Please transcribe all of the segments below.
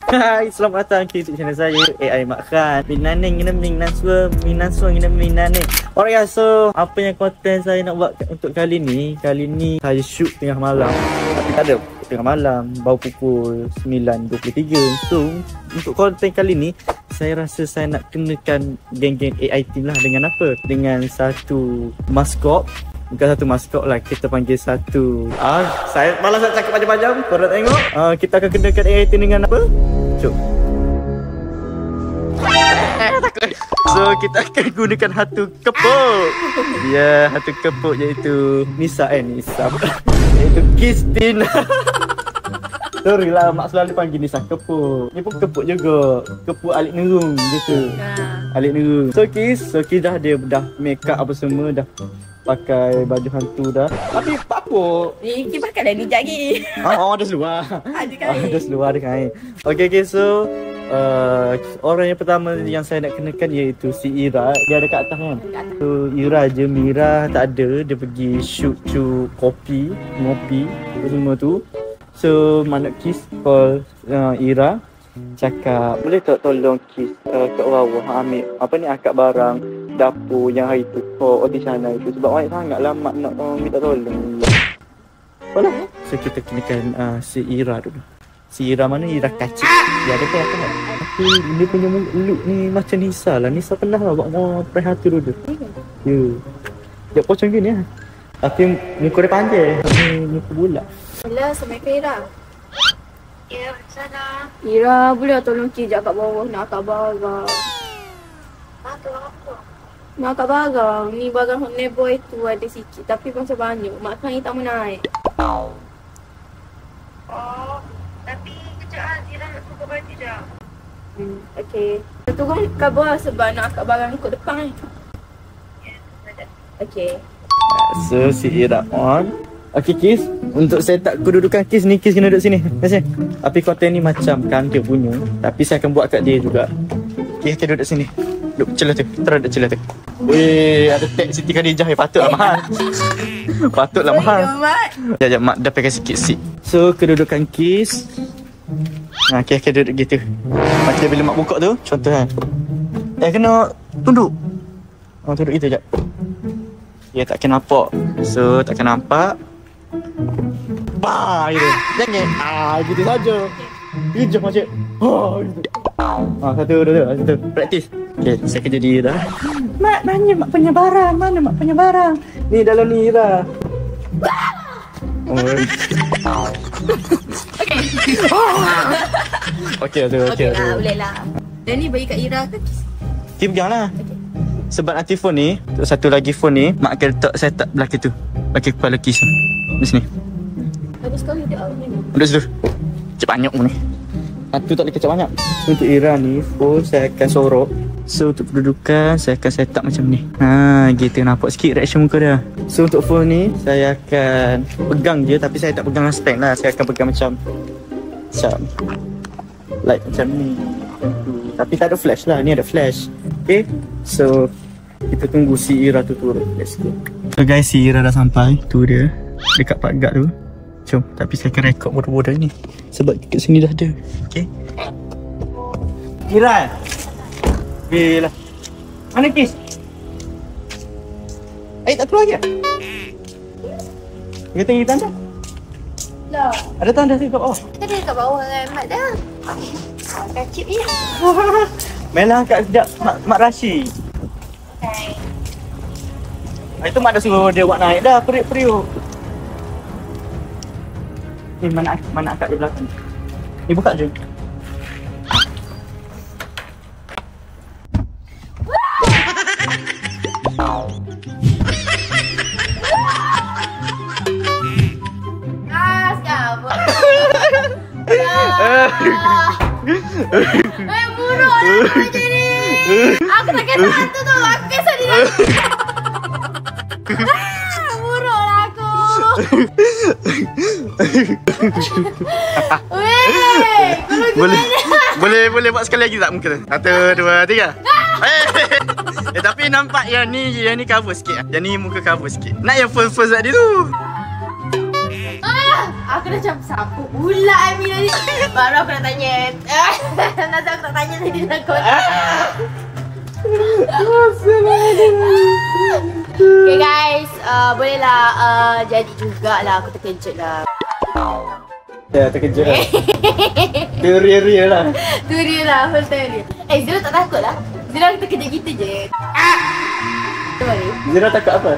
Hai, selamat datang ke YouTube channel saya AI Mak Khan. Minaneng ngina minaswa, minaswa ngina minaneng. Alright, so apa yang konten saya nak buat untuk kali ni saya shoot tengah malam. Tapi tak ada tengah malam, baru pukul 9.23. So, untuk konten kali ni saya rasa saya nak kenakan geng-geng AI team lah. Dengan apa? Dengan satu maskot. Bukan satu maskot lah, kita panggil satu saya malas nak cakap panjang-panjang. Korang tengok kita akan kenakan AI team dengan apa? Jom. Takut. So kita akan gunakan hatu kepuk. Ya, hatu kepuk iaitu Nisa iaitu Christine. Sorry lah, mak selalu panggil Nisa kepuk. Ni pun kepuk juga. Kepuk alik nerung gitu. Alik nerung. So Kis dah make up apa semua, dah pakai baju hantu dah. Tapi apa? Ni pakai dah ni lagi. Ada seluar. Ada seluar, ada kain. Okay, so orang yang pertama yang saya nak kenakan iaitu si Ira. Dia ada kat atas kan? So Ira je, Mira tak ada. Dia pergi shoot kopi, ngopi, semua tu. So mana Kis call Ira, cakap boleh tak tolong Kis kat bawah ambil apa ni, angkat barang dapur yang hari tu di sana itu, sebab banyak sangat lama nak minta tolong. Apalah. So kita kenakan si Ira dulu. Si Ira mana? Ira kacik. Dia ada kan? Tapi dia punya look ni macam Nisa lah. Nisa pernah lah buat prank hantu dulu. Ya. Dia pocong gini lah. Tapi muka dia panjang. Tapi muka bulat. Hello, Assalamualaikum Ira. Ya, sana. Ira, boleh tolong kijak kat bawah nak angkat barang. Tu apa? Nak angkat barang. Ni barang Honey tu ada sikit tapi macam banyak. Mak Khan ni tak mau naik. Oh, tapi kejap Zira nak tukar baju dah. Okey. Turun kat bawah sebab nak angkat barang ikut depan ni. Ya, ada. Okey. So si Ira on. Okay Kis, untuk set up kedudukan Kis ni, Kis kena duduk sini. Terima kasih. Tapi konten ni macam kanda punya, tapi saya akan buat kat dia juga. Kis akan duduk sini. Duduk celah tu. Terus duduk celah tu. Weh, ada tag Siti Khadijah. Patutlah mahal. Patutlah mahal. Sekejap, mak dah pakai sikit seat. So kedudukan Kis, Kis akan duduk gitu. Macam bila mak buka tu, contoh kan, kena tunduk. Tunduk gitu sekejap. Dia tak kena nampak. So tak kena nampak. Gitu. Jangan. Gitu saja. Hijau macam. Gitu. Satu, dua. Praktis. Okay, saya kerja dia dah. Mak, mana mak punya barang? Mana mak punya barang? Ni dalam ni Ira. Okay. Okey lah, boleh lah. Dan ni bagi kat Ira ke? Kim pegang lah. Sebab nanti phone ni, satu lagi phone ni, mak akan letak setup belakang tu. Belakang kepala Kis tu. Di sini. Bagus sekali dia awak ni. Duduk situ. Cik banyak ni. Satu tak boleh kecap banyak. Untuk Ira ni, phone saya akan sorok. So untuk kedudukan, saya akan set up macam ni. Gitu. Nampak sikit reaction muka dia. So untuk phone ni, saya akan pegang je. Tapi saya tak pegang stand lah. Saya akan pegang macam like macam ni. Tapi tak ada flash lah. Ni ada flash. Okay. So kita tunggu si Ira tu turun. Let's go. So guys, si Ira dah sampai. Tu dia, dekat pagar tu. Jom. Tapi saya akan rekod bodoh-bodoh ni sebab dekat sini dah ada. Okay. Ira, bila mana Kis? Tak keluar lagi? Dia tinggi tanda? Lah. Ada tanda dekat bawah? Tadi kat bawah kan Mak dah. Kacip je. Melah angkat sekejap Mak Rashid. Itu mak dah suruh dia buat naik dah, periuk-periuk. Ni mana angkat di belakang. Ni buka je. Buruk lah macam ni. Aku tak kisah hantu tu. Aku kisah dia lagi. Buruk lah aku. Boleh buat sekali lagi tak muka tu? 1, 2, 3. Tapi nampak yang ni cover sikit. Yang ni muka cover sikit. Nak yang full tadi tu. Aku dah macam siapa pula Amira ni. Baru aku nak tanya. Nanti aku tak tanya tadi nak kau. Okay guys, bolehlah jadi jugalah aku terkejut lah. Ya, terkejut lah. Real lah. Tu dia lah, full time dia. Zira tak takut lah. Zira terkejut kita je. Zira takut apa?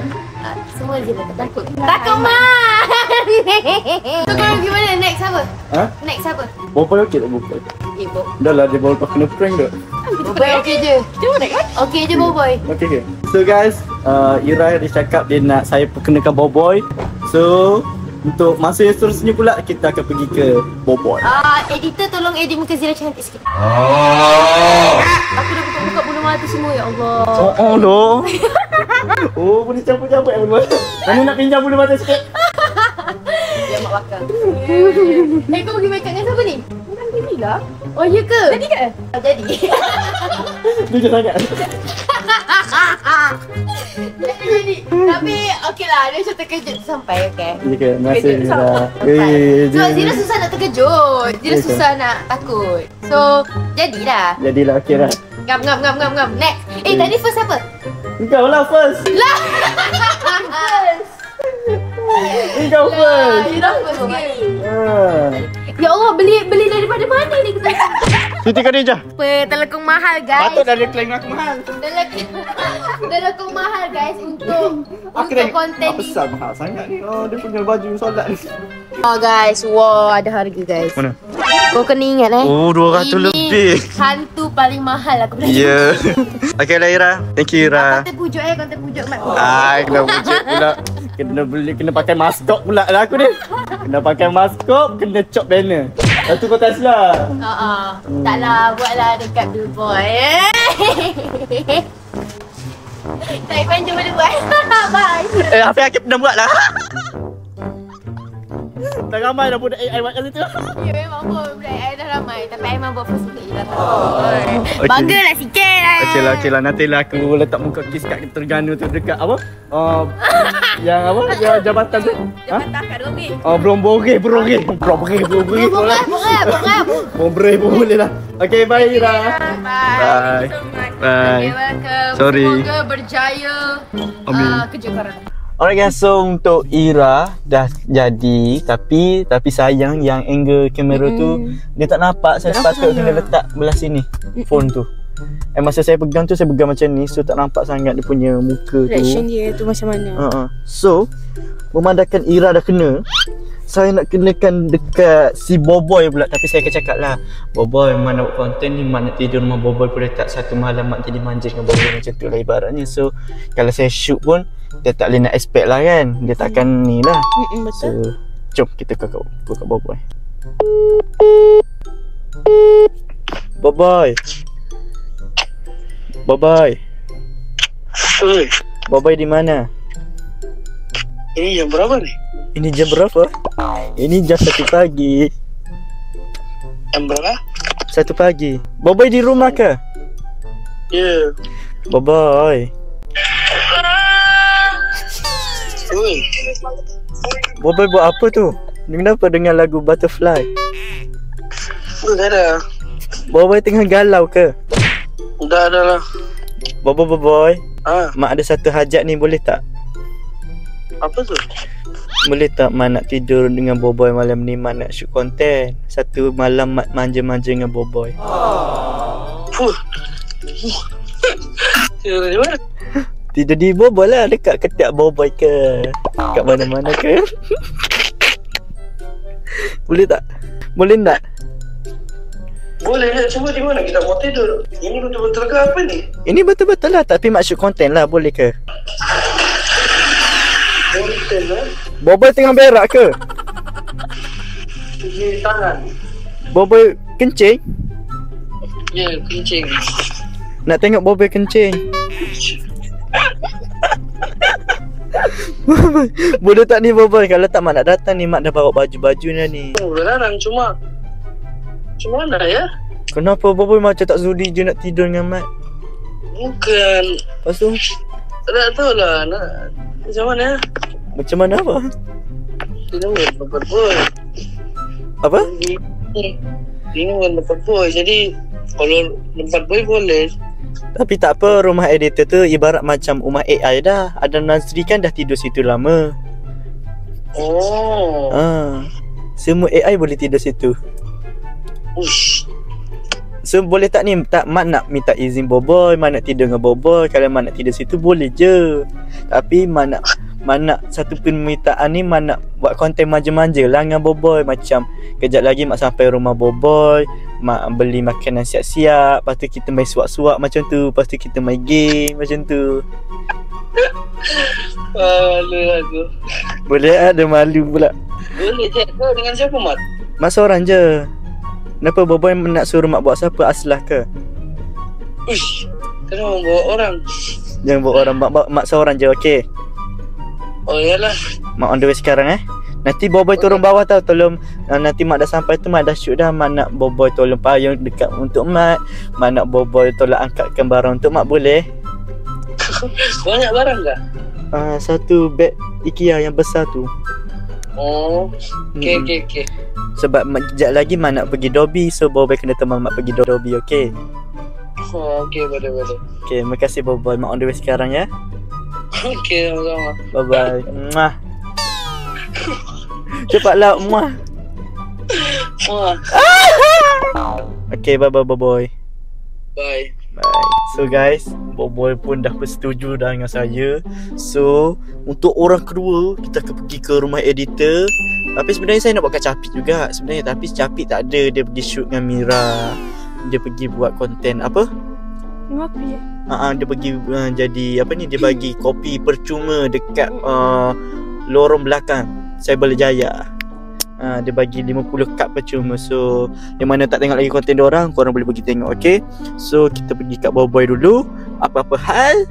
Semua Zira tak takut. Takut man. So korang gimana? Next apa? Ha? Next apa? Boboy okey tak Boboy? Boboy. Dah lah dia baru kena prank dah. Boboy okey je. Kita nak kan? Okey je Boboy. Okey ke? So guys, Ira dia cakap dia nak saya perkenakan Boboy. So untuk masa yang seterusnya pula kita akan pergi ke Boboy. Editor tolong edit muka Zira cantik sikit. Aku dah buka bulu mata semua ya Allah. Oh loh. Oh boleh campur-campur bulu mata. Mana nak pinjam bulu mata sikit? Ya mak bakar. Kau pergi make up dengan siapa ni? Bukan TV lah. Oh ya ke? Jadi ke? Jadi. Lucu sangat. Jadi. Tapi okey lah, dia macam terkejut sampai okey. Ya ke? Terima kasih Zira. Sebab Zira susah nak terkejut. Zira susah nak takut. So, jadilah. Jadilah okey lah. Ngam. Next. Tadi first apa? Engkau lah first. Lah. Engkau first. You dah first sekali. Ya Allah, beli daripada mana ni kita? Siti Khadijah. Telekung mahal guys. Patut dah dia claim aku mahal. Telekung mahal guys untuk konten apa ni. besar mahal sangat ni. Oh dia punya baju solat ni. Oh guys, wow ada harga guys. Mana? Kau kena ingat Oh 200 lebih. Hantu paling mahal aku beli. Ya. Okey lah Ira. Thank you Ira. Konten pujuk konten pujuk mat. Kena pujuk pula. Kena beli, kena pakai maskop pula lah aku ni. Kena pakai maskop, kena chop banner. Lepas tu kau Tesla. Taklah, buatlah dekat billboard. Tak panjang boleh buat. Bye. Apa yang pernah buat lah. Dah ramai dah budak AI buat kat situ. Ya memang pun budak AI dah ramai. Tapi I memang buat first untuk Ira. Banggalah sikit lah. Okey lah. Nantilah aku letak muka kes kat Terengganu tu dekat apa? Yang apa? Yang jabatan tu. Jabatan kat Robi. Bromboreh. Bromboreh pun boleh lah. Okey, bye Ira. Bye. Bye. Welcome. Sorry. Semoga berjaya kerja korang. Alright guys, so untuk Ira dah jadi tapi sayang yang angle kamera tu dia tak nampak. Saya sepatutnya kena letak belah sini phone tu. Masa saya pegang tu saya pegang macam ni, so tak nampak sangat dia punya muka tu. Reaction dia tu macam mana? So memandangkan Ira dah kena, saya nak kenakan dekat si Boboy pula. Tapi saya akan cakap lah, Boboy mana buat konten ni, mak nak tidur rumah Boboy pun tak satu malam mak jadi manja dengan Boboy macam tu lah ibaratnya. So kalau saya shoot pun dia tak boleh nak expect lah kan, dia takkan ni lah. Betul. So jom kita ke Boboy. Boboy di mana? Ini jam berapa ni? Ini jam berapa? Ini jam 1 pagi. Jam berapa? 1 pagi. Boboy di rumah ke? Ya. Boboy. Boboy buat apa tu? Kenapa dengar lagu Butterfly? Tak ada. Boboy tengah galau ke? Dah ada lah. Boboy. Mak ada satu hajat ni, boleh tak? Apa tu? Boleh tak mak nak tidur dengan Boboy malam ni, mak nak shoot konten. Satu malam mak manja-manja dengan Boboy. Tidur di mana? Tidur di Boboy lah, dekat ketiak Boboy ke? Kat mana-mana ke? Boleh tak? Boleh tak? Boleh lah, cuma di mana kita mau tidur? Ini betul-betul ke apa ni? Ini betul-betul lah, tapi mak shoot konten lah, boleh ke? Konten lah? Boboy tengah berak ke? Di tangan. Boboy kencing? Ya, kencing. Nak tengok Boboy kencing. Boleh tak ni Boboy? Kalau tak mak nak datang ni, mak dah bawa baju-baju ni. Larang cuma mana ya? Kenapa Boboy macam tak sudi je nak tidur dengan mak? Bukan. Lepas tu? Tak tahu lah nak macam mana ya? Macam mana apa? Ini bukan tempat boy. Apa? Ini bukan tempat boy. Jadi kalau tempat boy boleh. Tapi tak apa, rumah editor tu ibarat macam rumah AI dah. Ada Nazri kan dah tidur situ lama. Oh. Semua AI boleh tidur situ. Ush. So boleh tak ni, tak Mak nak minta izin Boboy, Mak nak tidur dengan Boboy. Kalau Mak nak tidur situ boleh je. Tapi Mak nak satu permintaan ni, Mak nak buat konten manja-manja lah dengan Boboy. Macam kejap lagi Mak sampai rumah Boboy, Mak beli makanan siap-siap, lepas tu kita main suap-suap macam tu, lepas tu kita main game macam tu. Malu aku. Boleh ada malu pula. Boleh je. Kau dengan siapa, Mat? Mak seorang je. Kenapa Boboy nak suruh Mak buat siapa? Aslah ke? Ush. Kenapa bawa orang? Jangan bawa orang. Mak seorang je, okey? Oh iyalah. Mak on the way sekarang Nanti Boboy turun bawah tau. Tolong nanti Mak dah sampai tu, Mak dah shoot dah. Mak nak Boboy tolong payung dekat untuk Mak. Mak nak Boboy tolong angkatkan barang untuk Mak, boleh? Banyak barang kah? Satu beg IKEA yang besar tu. Oh. Okey. Sebab kejap lagi Mak nak pergi Dobby. So Boboy kena teman Mak pergi Dobby, okey? Oh, okey, boleh. Okey, terima kasih Boboy. Mak on the way sekarang ya. Okey, sama-sama. Bye-bye. Mwah. Cepatlah, mwah. Wah. Okay, bye-bye Boboy. Bye. Bye. So guys, Boboy pun dah bersetuju dah dengan saya. So, untuk orang kedua, kita akan pergi ke rumah editor. Tapi sebenarnya saya nak buat kat Capit juga sebenarnya. Tapi Capit tak ada. Dia pergi shoot dengan Mira. Dia pergi buat konten apa? Ngopi Dia pergi jadi apa ni, dia bagi kopi percuma dekat lorong belakang Cyber Jaya. Dia bagi 50 cup percuma. So yang mana tak tengok lagi konten diorang, korang boleh pergi tengok, okay? So kita pergi kat Boboy dulu. Apa-apa hal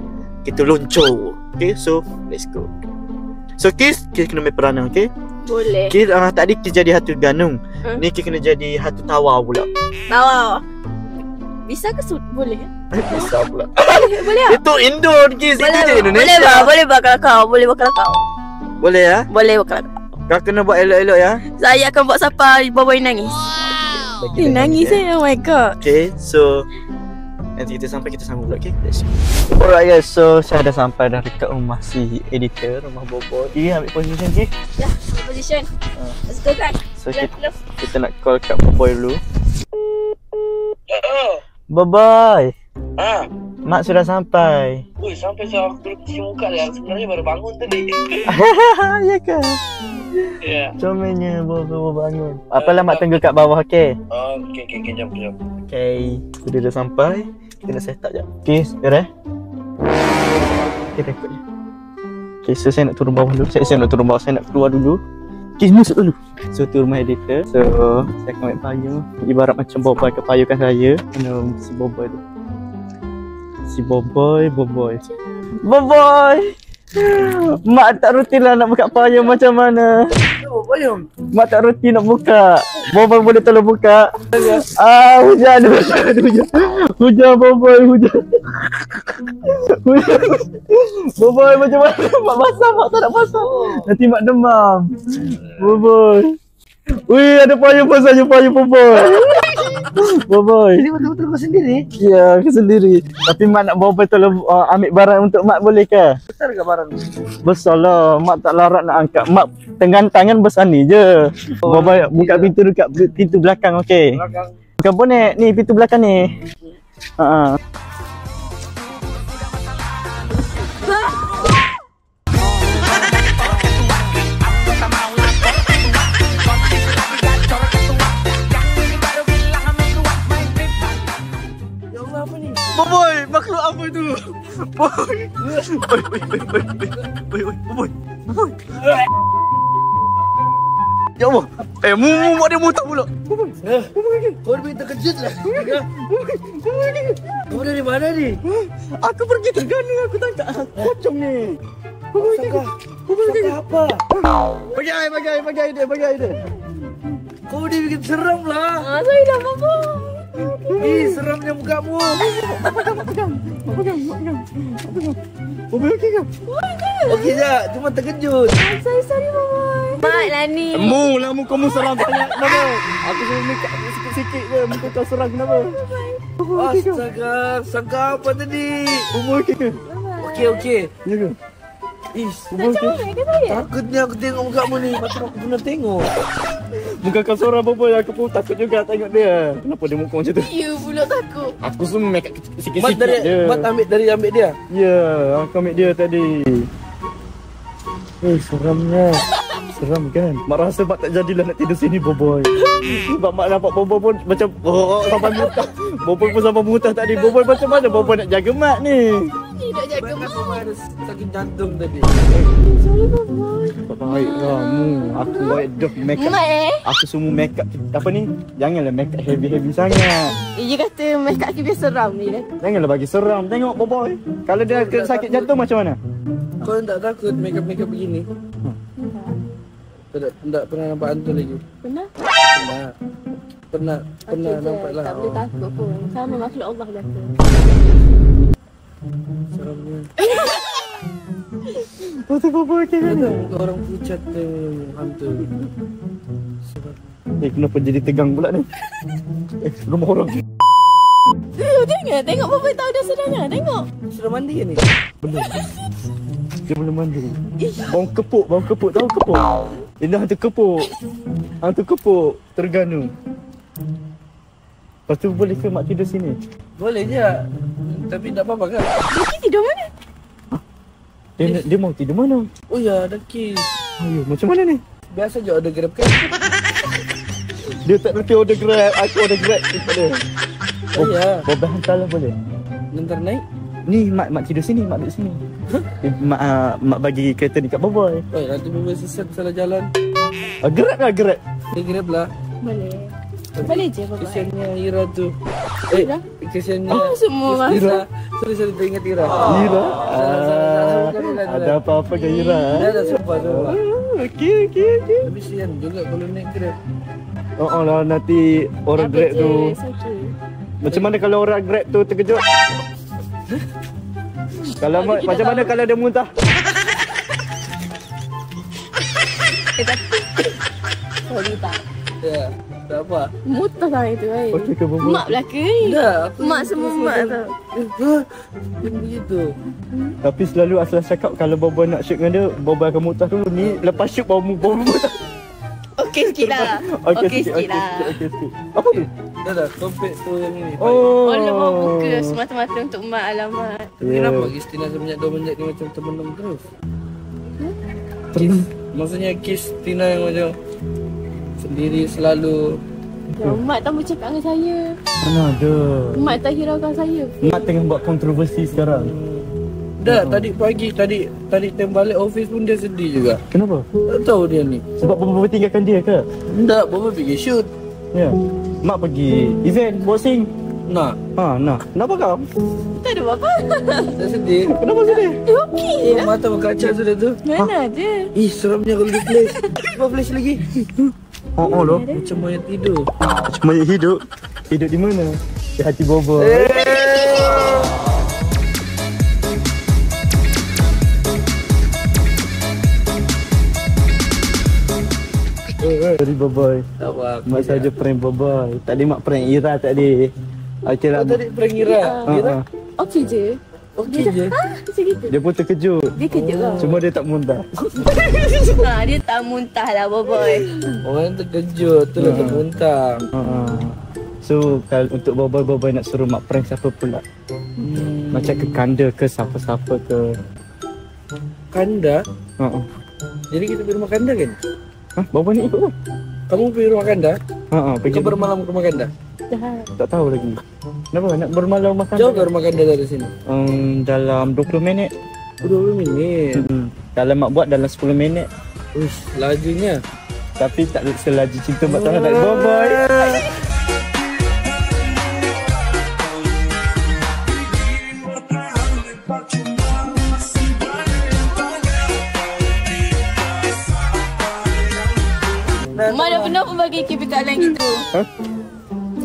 kita loncor. Okay, so let's go. So Kis kena main peranan, okay? Boleh. Kis tadi Kis jadi hatu ganung. Ni Kis kena jadi hatu tawar pula. Tawar. Bisa ke boleh? Bisa pula. Boleh. Itu Indon Kis. Itu je Boleh Indonesia. boleh bakal kau. Boleh bakal kau. Boleh ya? Boleh bakal kau. Kau kena buat elok-elok ya. Saya akan buat sampai Boboy nangis. Nangis oh my god. Okay, so nanti kita sampai, kita sambung pula, okay? Let's go. Alright guys, so saya dah sampai dah dekat rumah si editor, rumah Boboy. Kiri ambil position Kiri. Dah, ambil position. Let's go guys. So kita nak call kat Boboy dulu. Oh. Boboy, Mak sudah sampai. Ui, sampai saya aku belum cuci muka dia. Sebenarnya baru bangun tadi. Ya ke? Ya. Comelnya Boboy bangun. Apalah Mak tunggu kat bawah, okay? Okey, jap. Okay, sudah dah sampai. Kita nak set up jap. Okay, dah. Okay, record je. Okay, so saya nak turun bawah dulu. Saya nak turun bawah, saya nak keluar dulu. Okay, masuk dulu. So, tu rumah editor. So, saya akan ambil payung. Ibarat macam Boboy kepayukan saya. Si Boboy tu. Si Boboy. Mak tak rutin lah nak buka payung macam mana. Payung. Mak tak rutin nak buka. Boboy boleh tolong buka. Hujan. Hujan Boboy, hujan. Boboy macam mana? Mak basah, Mak tak nak basah. Nanti Mak demam. Boboy. Wih, ada payung pun saja, payung Boboy. Boboy. Ini betul-betul kau sendiri? Ya, aku sendiri. Tapi Mak nak Boboy tolong ambil barang untuk Mak, boleh ke? Besar ke barang? Besar lah. Mak tak larat nak angkat. Mak tengah tangan besar ni je. Boboy buka pintu dekat pintu belakang, okey? Belakang. Bukan bonet. Ni pintu belakang ni. Boboy, makhluk apa tu? Boboy. Boboy. Ya Allah. Mak dia muntah pula. Boboy. Kau lebih terkejut lah. Kau dari mana ni? Aku pergi Terengganu, aku tangkap pocong ni. Boboy apa? Bagi dia. Kau dibikin seram lah. Saya dah Boboy. Ih, seramnya mukamu. Pegang. Boboy okey ke? Okey je, cuma terkejut. Sorry Boboy. Mak lah ni. Lah muka mu seram sangat. Kenapa? Aku suruh make up sikit-sikit je. Muka kau seram kenapa? Astaga, sangka apa tadi? Bubur okey ke? Okey. Ya ke? Ish, Bubur okey? takutnya aku tengok muka mu ni. Macam aku pernah tengok. Muka kau seram bubur. Aku pun takut juga tengok dia. Kenapa dia muka macam tu? You pula takut. Aku semua make up Mat sikit-sikit je. ambil dia. Ya, aku ambil dia tadi. Seramnya. Seram kan? Mak rasa mak tak jadilah nak tidur sini, Boboy. Sebab mak nampak Boboy pun macam sampai mutah. Boboy pun sampai mutah tadi. Boboy macam mana Boboy nak jaga mak ni? Tidak jaga mak. Aku ada sakit jantung tadi. Sorry Boboy. Baik kamu. Aku dah make up. Mak Aku semua make up. Apa ni? Janganlah make up heavy-heavy sangat. Dia kata make up kita seram ni dah. Janganlah bagi seram. Tengok Boboy. Kalau dia kena sakit jantung macam mana? Kau tak takut make up begini? Tak pernah nampak hantu lagi. Pernah nampak lah. Tak boleh takut pun. Sama makhluk Allah kata. Seramnya. Betul Boboy okey kan? Muka orang pucat tu hantu. Kenapa jadi tegang pula ni? Rumah orang. Jangan tengok Boboy tahu dia sedangnya. Tengok. Sudah mandi ke ni? Belum. Dia belum mandi. Bau kepuk. Tahu kepuk? Ini hantu kepuk. Hantu kepuk Terengganu. Lepas tu boleh ke mak tidur sini? Boleh je. Tapi tak apa-apa kan? Dia tidur mana? Dia mau tidur mana? Oh ya, ada kes. Ayo, macam mana ni? Biasa je order Grab kan? Dia tak reti order Grab. Aku order Grab. Oh ya. Bobai hantarlah boleh? Nanti naik? Ni mak tidur sini, mak duduk sini. Mak bagi kereta ni kat Boboy. Oh, nanti Boboy sesat salah jalan. Grab lah, Grab. Ni Grab lah. Boleh. Boleh je Boboy. Kesiannya Ira tu. Kesiannya semua orang. Ira. Sorry, teringat Ira. Ira? Salah. Ada apa-apa ke Ira? Dah sumpah. Okey. Tapi sian juga kalau naik Grab. Oh lah, nanti orang Grab tu. Macam mana kalau orang Grab tu terkejut? Kalau macam mana kalau dia muntah? Sorry tak. Ya, tak apa. Muntah lah itu Okey ke Boboy? Mak belaka ni. Dah, aku Mak semua mak tau. Dia begitu. Tapi selalu asal cakap kalau Boboy nak shoot dengan dia, Boboy akan muntah dulu ni. Lepas shoot Boboy muntah. Okey sikit lah. Okey sikit lah. Apa tu? Dah, kompet tu yang ini. Oh. Allah mau buka semata-mata untuk mak alamat. Kenapa Kristina semenjak 2 minit ni macam termenung terus? Maksudnya Kristina yang macam sendiri selalu. Ya, mak tak mau cakap dengan saya. Mana ada? Mak tak hiraukan saya. Mak tengah buat kontroversi sekarang. Dah, tadi pagi, tadi time balik office pun dia sedih juga. Kenapa? Tak tahu dia ni. Sebab Boboy tinggalkan dia ke? Tak, Boboy pergi shoot. Ya. Mak pergi event boxing. Nah, Nah. Kenapa kau? Tak ada apa-apa. dah sedih. Kenapa sedih? Okey lah. Mata berkaca sudah tu. Mana ada. Ih, seramnya kalau dia flash. Cuba flash lagi. Oh loh. Macam mayat tidur. Macam mayat hidup. Hidup di mana? Di hati Boboy. Sorry Boboy. Tak apa. Mak saja prank Boboy. Tadi mak prank Ira tadi. Okey lah. Oh, tadi prank Ira. Ira? Okey je. Okey je. Macam gitu. Dia pun terkejut. Dia kejut lah. Cuma dia tak muntah. Dia tak muntah lah Boboy. Orang terkejut tu lah termuntah. So kalau untuk Boboy nak suruh mak prank siapa pula? Macam ke Kanda ke siapa-siapa ke? Kanda? Jadi kita pergi rumah Kanda kan? Boboy ni ikut ke? Kamu pergi rumah Kanda? Pergi Kau bermalam ke rumah Kanda? tak tahu lagi. Kenapa nak bermalam makan? Jauh ke rumah Kanda dari sini? Dalam 20 minit. 20 minit. Kalau mak buat dalam 10 minit. Uish, lajunya. Tapi tak selaju cinta mak tangan dari Boboy. Mak dah pernah pun bagi KP kat lain gitu.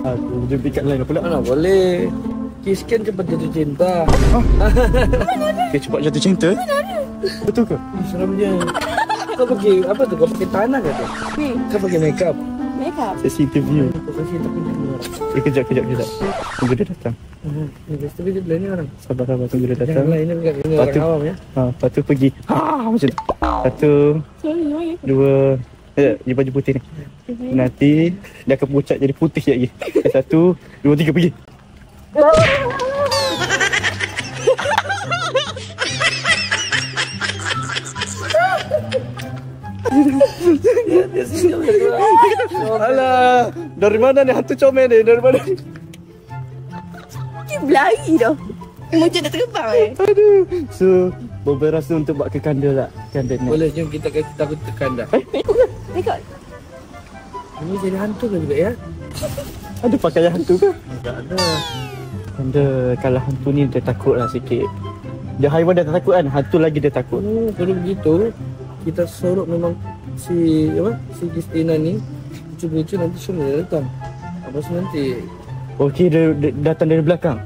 Aku jumpa kat lain pula. Mana boleh. Kiss kan cepat jatuh cinta. Okay, cepat jatuh cinta? Betul ke? Seramnya. Kau pakai apa tu? Kau pakai tanah ke tu? Ni, Kau pakai makeup? makeup. Sensitive view. Kau kasi tak punya orang. Kejap. Tunggu dia datang. Lepas tu dia belah ni orang. Sabar, tunggu dia datang. Janganlah ini bukan ini orang awam ya. Lepas tu pergi. Macam tu. Satu, Sorry, Maya. dua. Dia baju putih ni. Nanti dia akan pucat jadi putih sekejap lagi. Satu, dua, tiga, pergi. Dia senyum dia. Alah, dari mana ni hantu comel ni? Dari mana ni? Dia berlari dah. Macam nak terbang Aduh. So, Bobo rasa untuk buat ke kanda tak? Kanda ni. Boleh, jom kita kasi takut tekan dah. Tengok. Ini jadi hantu ke juga ya? Ada pakaian hantu ke? Tak ada. Kanda, kalau hantu ni dia takut lah sikit. Dia haiwan dah takut kan? Hantu lagi dia takut. Oh, kalau begitu kita sorok memang si Kristina ni lucu-lucu nanti semua dia datang. Lepas tu nanti Okey, dia datang dari belakang.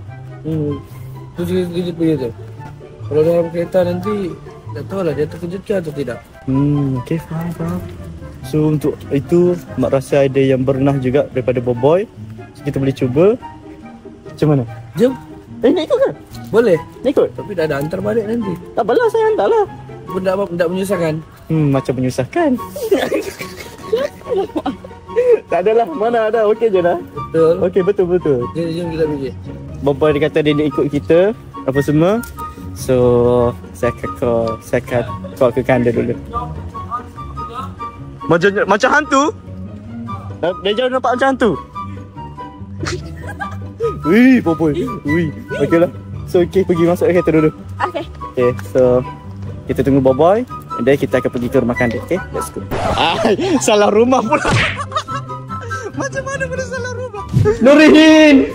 tu kejut begitu. Kalau dalam kereta nanti tak tahulah dia terkejut ke atau tidak. Okey, faham. So untuk itu Mak rasa ada yang berenah juga daripada Boboy. So, kita boleh cuba. Macam mana? Jom. Nak ikut ke? Boleh. Nak ikut? Tapi dah ada hantar balik nanti. Tak apalah, saya hantar lah. Pun tak menyusahkan. Macam menyusahkan. Tak adalah, mana ada. Okey je dah. Betul. Okey, betul. Jom kita pergi. Boboy dia kata dia nak ikut kita apa semua. So saya akan call ke kanda dulu. Macam hantu. Dia jauh nampak macam hantu. Wih, Boboy. Wih. Okeylah. So pergi masuk kereta dulu. Okay, so kita tunggu Boboy. Dan kita akan pergi ke rumah kanda. Okay, let's go. Salah rumah pula. Macam mana boleh salah rumah? Nurihin,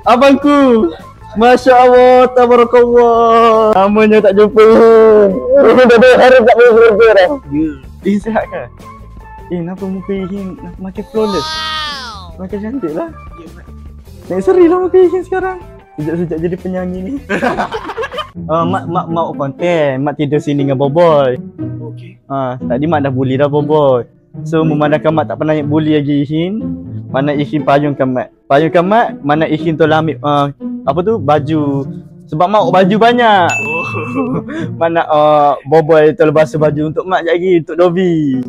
abangku. Masya Allah, tabarakallah. Namanya tak jumpa. Dah harap tak boleh berjumpa dah. Ihin sihat ke? Kenapa muka Ihin makin flawless? Makin cantik lah. Naik seri lah muka Ihin sekarang. Sejak jadi penyanyi ni. Mak konten. Mak tidur sini dengan Boboy. Okey. Tadi mak dah bully dah Boboy. So memandangkan mak tak pernah bully lagi Ihin, mana Ihin payungkan mak, mana Ihin tu lah ambil apa tu, baju. Sebab mak baju banyak. Mana Boboy tu lepas baju untuk mak lagi, untuk Dovi.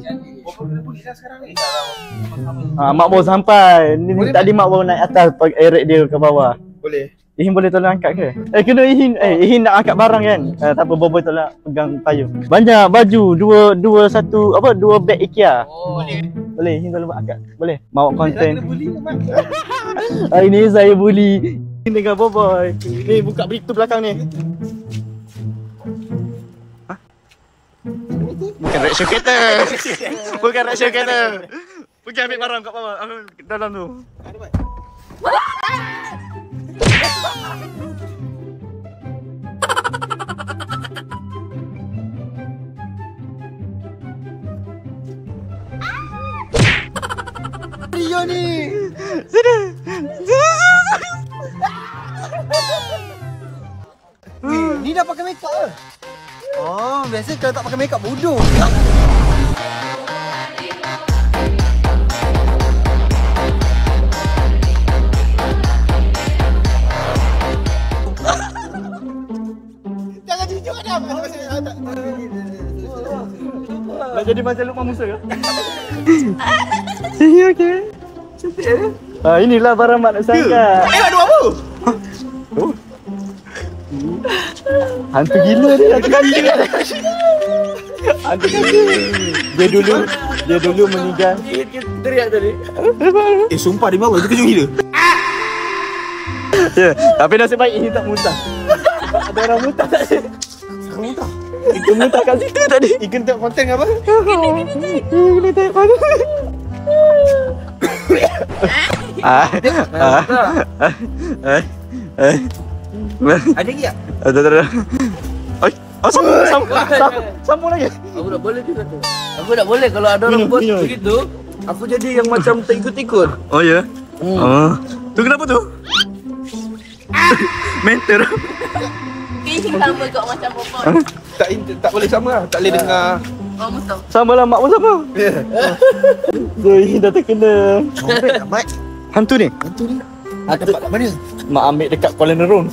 Mak baru sampai. Ni tadi mak baru naik atas, erek dia ke bawah. Boleh. Ihin boleh tolong angkat ke? Kena Ihin. Ihin nak angkat barang kan? Tak apa, Boboy tolong pegang payung. Banyak baju, dua beg IKEA. Boleh, Ihin tolong angkat. Boleh. Bawa konten. Hari ni saya bully dengan Boboy. Ni buka pintu belakang ni. Bukan reaction kereta. Bukan reaction kereta. Pergi ambil barang kat bawah. Dalam tu. Rio ni. Sudah. Ni dah pakai makeup ke? Oh, biasa kalau tak pakai makeup bodoh. Jangan jujur dah. Nak jadi macam Lukman Musa ke? Okey. Cantik. Inilah barang mak nak sangka. Ada apa? Oh. Hantu gila ni, hantu gila. Hantu gila. Dia dulu meninggal. Teriak tadi. Sumpah dia marah, dia kejut gila. Ya, tapi nasib baik ini tak muntah. Ada orang muntah tak sini? Muntah. Itu muntah kat situ tadi. Ikan tengok konten ke apa? Ini tengok mana? Ada lagi tak? Ada. Sambung lagi. Aku tak boleh juga tu. Aku tak boleh kalau ada orang buat begitu. Aku jadi yang macam tak ikut-ikut. Oh ya? Tu kenapa tu? Mentor. Kayaknya sama kau macam Boboy. Tak boleh sama lah. Tak boleh dengar Oh, musuh. Sama lah mak pun sama. So ini dah terkena. Mat. Hantu ni. Tempat kat mana? Mak ambil dekat Kuala Nerung.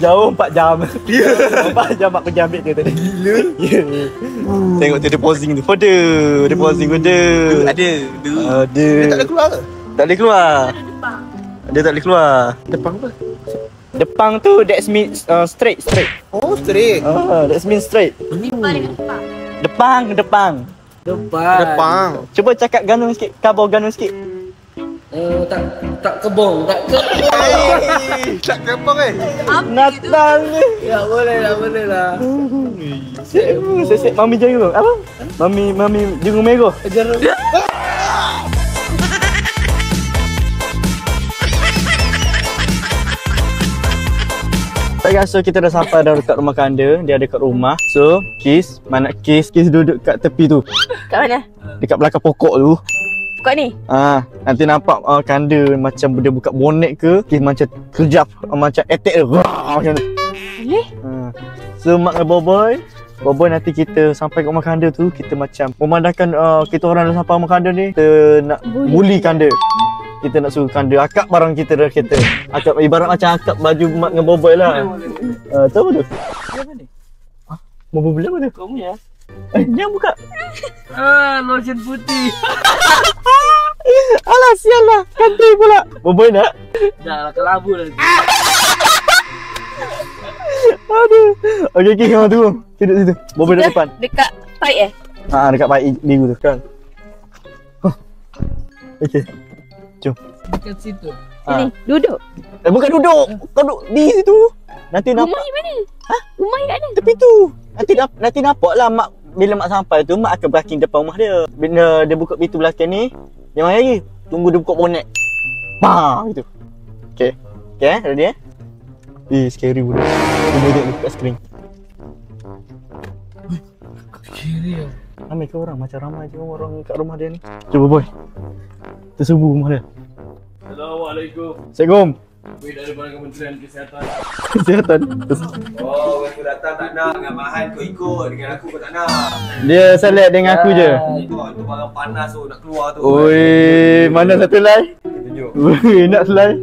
Jauh 4 jam. 4 jam mak pergi ambil dia tadi. Gila. Tengok tu dia posing tu. Dia posing kode. Ada. Ada. Dia tak ada keluar ke? Tak boleh keluar. Dia tak boleh keluar. Depan apa? Depan tu that means straight. Oh, straight. That means straight. Depan dengan depan. Depan. Depan. Cuba cakap ganun sikit. Kabur ganun sikit. Tak kebong, tak kebong. Tak kebang kan? Natal ni. Ya boleh lah. Sesek mami jagung. Apa? Mami jagung merah. Jarum. Tak rasa kita dah sampai dah dekat rumah Kanda. Dia ada kat rumah. So, Kiss duduk kat tepi tu. Kat mana? Dekat belakang pokok tu. Pokok ni? Nanti nampak Kanda macam dia buka bonet ke. Kiss macam kejap, macam attack dia. Macam tu. Boleh? So, mak dengan Boboy nanti kita sampai kat rumah Kanda tu. Kita macam memandangkan kita orang dah sampai rumah Kanda ni. Kita nak bully Kanda. Kita nak suruh Kanda akak barang kita dalam kereta. Akak ibarat macam akak baju mak dengan Boboy lah. Tahu apa tu? Apa ni? Boboy beli apa tu? Kamu ya? Jangan buka. Lotion putih. Alah sial lah. Kanda pula. Boboy nak? Dah lah kelabu nanti. Aduh. Okey kamu tu. Duduk situ. Boboy dah depan. Dekat pipe Dekat baik biru tu kan. Okey. Jom. Dekat situ. Sini, duduk. Bukan duduk. Kau duduk di situ. Nanti nampak. Rumah ni mana? Rumah ni kat mana? Tepi tu. Nanti nampak lah mak. Bila mak sampai tu, mak akan parking depan rumah dia. Bila dia buka pintu belakang ni, dia main lagi. Tunggu dia buka bonet. Bang gitu. Okey. Ready scary pula. Dia tengok dekat skrin. Kiri ya. Ramai ke orang? Macam ramai je orang kat rumah dia ni. Cuba boy. Tersubu rumah dia. Assalamualaikum. Assalamualaikum. Wei daripada Kementerian Kesihatan. Kesihatan. Oh, aku datang tak nak dengan Mahan kau ikut. Dengan aku kau tak nak. Dia select dengan aku je. Itu barang panas tu nak keluar tu. Oi, mana satu lai? Tunjuk. Oi, nak selai.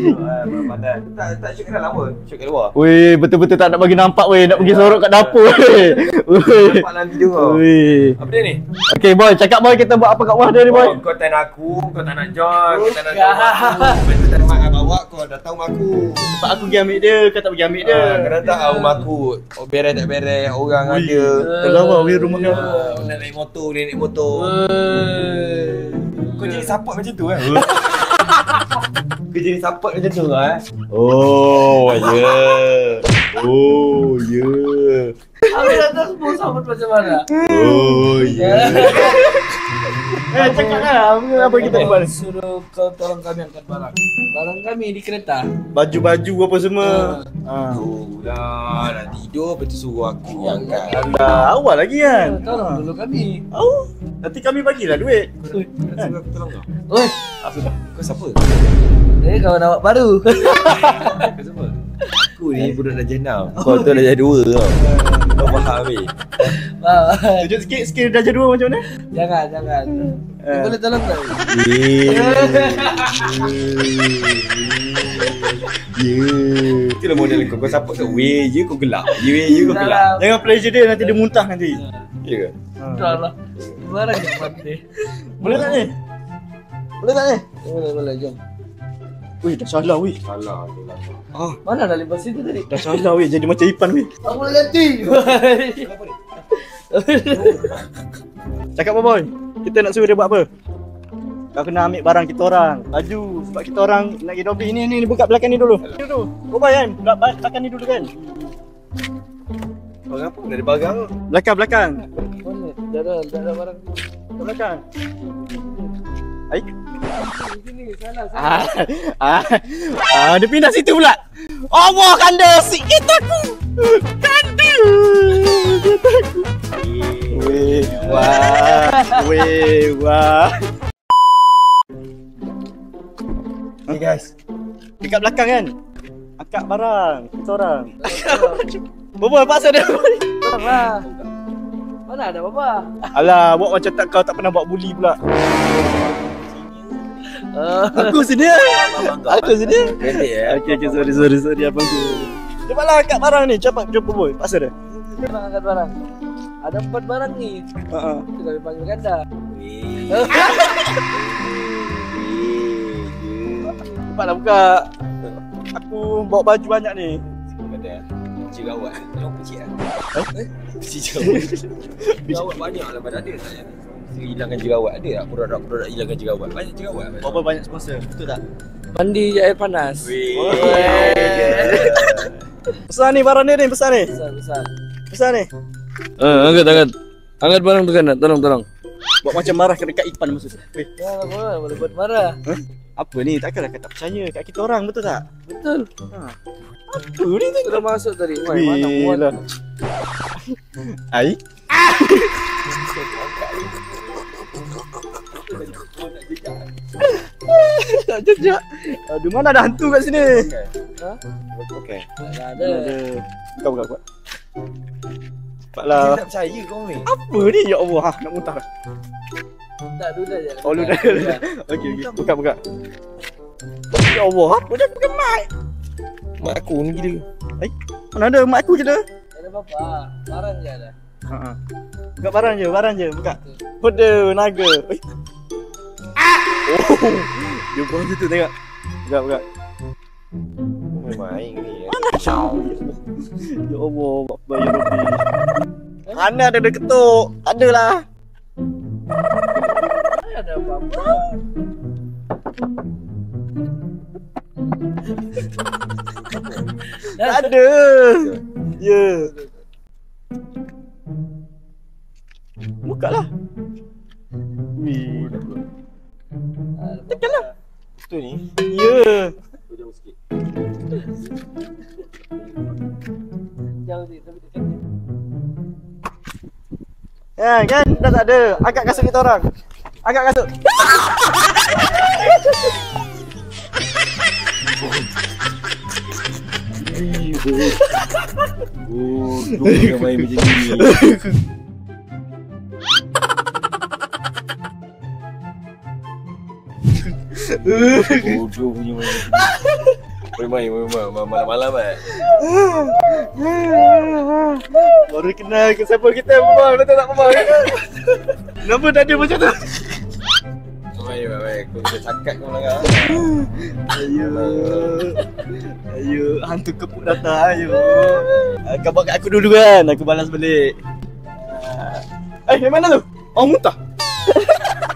Barang panas. Tak shoot kat dalam apa? Shoot kat luar. Oi, betul-betul tak nak bagi nampak weh. Nak pergi sorok kat dapur weh. Oi. Nampak dalam video kau. Oi. Apa dia ni? Okey boy, cakap boy kita buat apa kat rumah dia ni boy? Oh, kau tak nak aku, kau tak nak join, kau tak nak join aku. Betul tak mak bawa kau datang rumah aku. Sebab aku pergi ambil dia, kau tak pergi ambil dia. Kau datang rumah aku. Oh, beres tak beres, orang ada. Terlawa weh rumah kau. Nak naik motor. Kau jadi support macam tu kan? Kau jadi support macam tu kan? Oh, ya. Oh, ya. Aku datang semua sama macam mana? Oh, ya. Cakap lah, apa kita buat? Suruh kau tolong kami angkat barang. Barang kami di kereta. Baju-baju apa semua. Itulah, nak tidur betul suruh aku angkat. Anda awal lagi kan? Tolong dulu kami. Nanti kami bagilah duit. Suruh aku tolong kau. Oi, Kau siapa? kawan awak baru. Kau siapa? Aku ni budak dah jenam. Kau tu dah jadi 2 tau. Kau faham weh? Tunjuk sikit skill darjah 2 macam mana? Jangan. Boleh tolong tak? Itulah model kau. Kau support kat weh je kau gelak. Weh je kau gelak. Jangan pleasure dia nanti dia muntah nanti. Ya ke? Entahlah. Barang yang mati. Boleh tak ni? Boleh tak ni? Boleh, jom. Wih, dah salah wih. Salah. Mana dah lepas itu tadi? Dah salah wih, jadi macam Ipan wih. Tak boleh ganti. Cakap apa boy? Kita nak suruh dia buat apa? Kau kena ambil barang kita orang. Baju sebab kita orang nak pergi Dobi. Ni buka belakang ni dulu. Ni dulu. Kau bayar kan? Buka belakang ni dulu kan? Barang apa? Dari barang tu. Belakang. Boleh. Dah ada barang. Kat belakang. Ai. Sini, sana. Dia pindah situ pula. Allah Kanda sikit aku. Kanda. Weh, wah. Hey guys. Dekat belakang kan? Akak barang kita orang. Boboy, paksa dia. Tolong lah. Mana ada apa-apa? Alah, buat macam kau tak pernah buat bully pula. Aku sini. Aku sini. Okey, sorry abang tu. Cepatlah angkat barang ni, cepat jumpa boy. Paksa dia. Barang angkat barang. Ada 4 barang ni. Itu kami panggil ganda. Cepatlah buka. Aku bawa baju banyak ni. Ada jerawat. Tolong kecil lah. Jerawat. Jerawat banyak lah pada ada tak? Hilangkan jerawat ada tak? Produk-produk hilangkan jerawat. Banyak jerawat. Berapa banyak sponsor? Betul tak? Mandi air panas. Besar ni barang dia ni, besar ni. Besar. Besar ni. Angkat. Angkat barang tu kan. Tolong. Buat macam marah dekat Ipan maksud. Ya, boleh buat marah. Apa ni? Takkanlah kau tak percaya kat kita orang, betul tak? Betul. Apa ni tu? Sudah masuk tadi. Mana muat. Ai. Tak jejak. Aduh, mana ada hantu kat sini? Ha? Okey. Ada. Buka. Cepatlah. Tak percaya kau ni. Apa ni? Ya Allah, nak muntah dah. Tak dulu je. Oh, lu dah. Okey. Buka. Ya Allah, apa dia pakai mic? Mak aku ni gila. Mana ada mak aku je dah. Tak ada apa-apa. Barang je ada. Buka barang je, buka. Hoda, naga. Oh. Dia buang situ tengok. Buka. Main ni. Ya Allah, bayar lebih. Mana ada ketuk? Adalah. Tak ada apa-apa. Tak ada. Ya. Buka lah. Wih. Tekan lah. Betul ni. Ya. Jauh sikit. Jauh sikit tapi tekan. Ya kan, dah tak ada. Angkat kasut kita orang. Angkat kasut. Oh, dia main macam ni. Bodoh punya main macam ni. Main malam-malam kan. Baru kenal ke siapa kita bang, dah tak bang. Kenapa dah ada macam tu? Baik. Kau kena cakap kau lah. Ayo, hantu kepuk datang. Ayo. Kau bawa kat aku dulu kan, aku balas balik. Yang mana tu? Oh, muntah.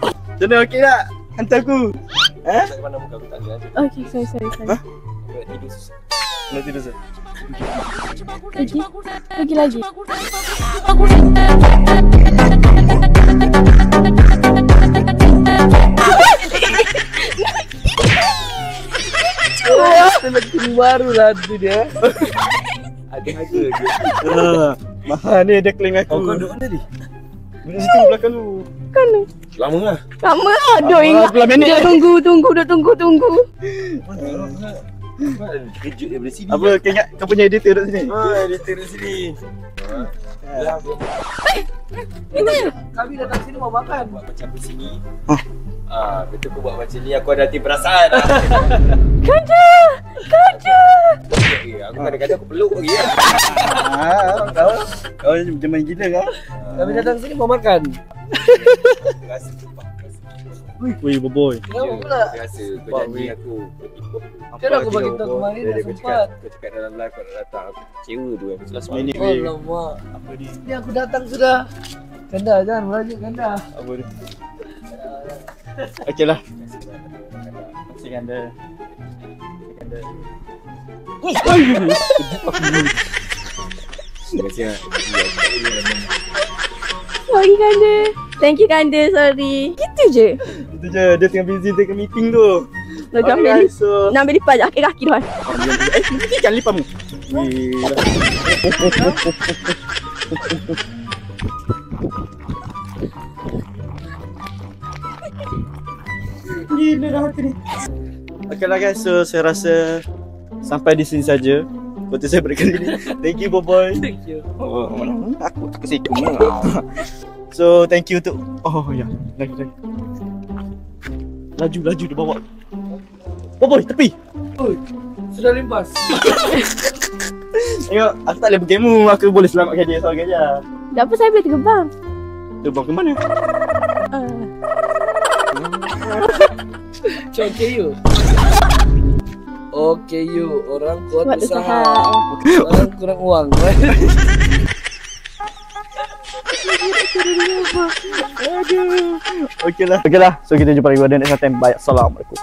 Macam mana, okey tak? Hantu aku. Tak mana muka aku tak ada. Okay, sorry. Hah? Nak tidur susah. Nak tidur sah? Pergi lagi. Seleksi baru lah tu dia. Ada-ada je. Mahal ni dia claim aku. Kau duduk mana ni? Duduk situ belakang tu. Kan Lama lah. lama lah. Duk ingat. Dia tunggu. Kejut daripada sini. Apa kau ingat kau punya editor duduk sini? Editor di sini. Kami datang sini mau makan. Buat macam di sini. Betul kau buat macam ni, aku ada hati perasaan. Kaja. Aku kadang-kadang aku peluk lagi. Kau macam main gila kan? Kami datang sini mau makan. Rasa cepat. Wih, boboy. Kenapa pula? Rasa kau janji aku. Kenapa aku bagi tahu kemarin dah sempat. Kau cakap dalam live kau nak datang. Aku kecewa tu. Last minute Oh weh. lama. Apa ni? Ni aku datang sudah. Ganda jangan merajuk ganda. Apa ni? Okey lah. Masih ganda. Terima kasih. Sorry Kanda. Thank you Kanda, sorry. Gitu je. Itu je, dia tengah busy dengan meeting tu. Nak Okay, ambil guys, so nak ambil lipat je kaki dah. nanti kan lipamu. Gila. Gila dah hati ni. Okay lah guys, so saya rasa sampai di sini saja Betul saya pada kali ni. Thank you boy. Thank you. Oh, aku tak kesikung lah. So thank you untuk ya. Lagi. Laju dia bawa. Boy, tepi. Oi, sudah limpas. Tengok, aku tak boleh bergemu. Aku boleh selamatkan dia seorang je. Tak apa, saya boleh terbang. Terbang ke mana? Okay you, orang kuat Kuat usaha. usaha. Orang kurang uang. Okey lah. So kita jumpa lagi pada next time. Bye. Assalamualaikum.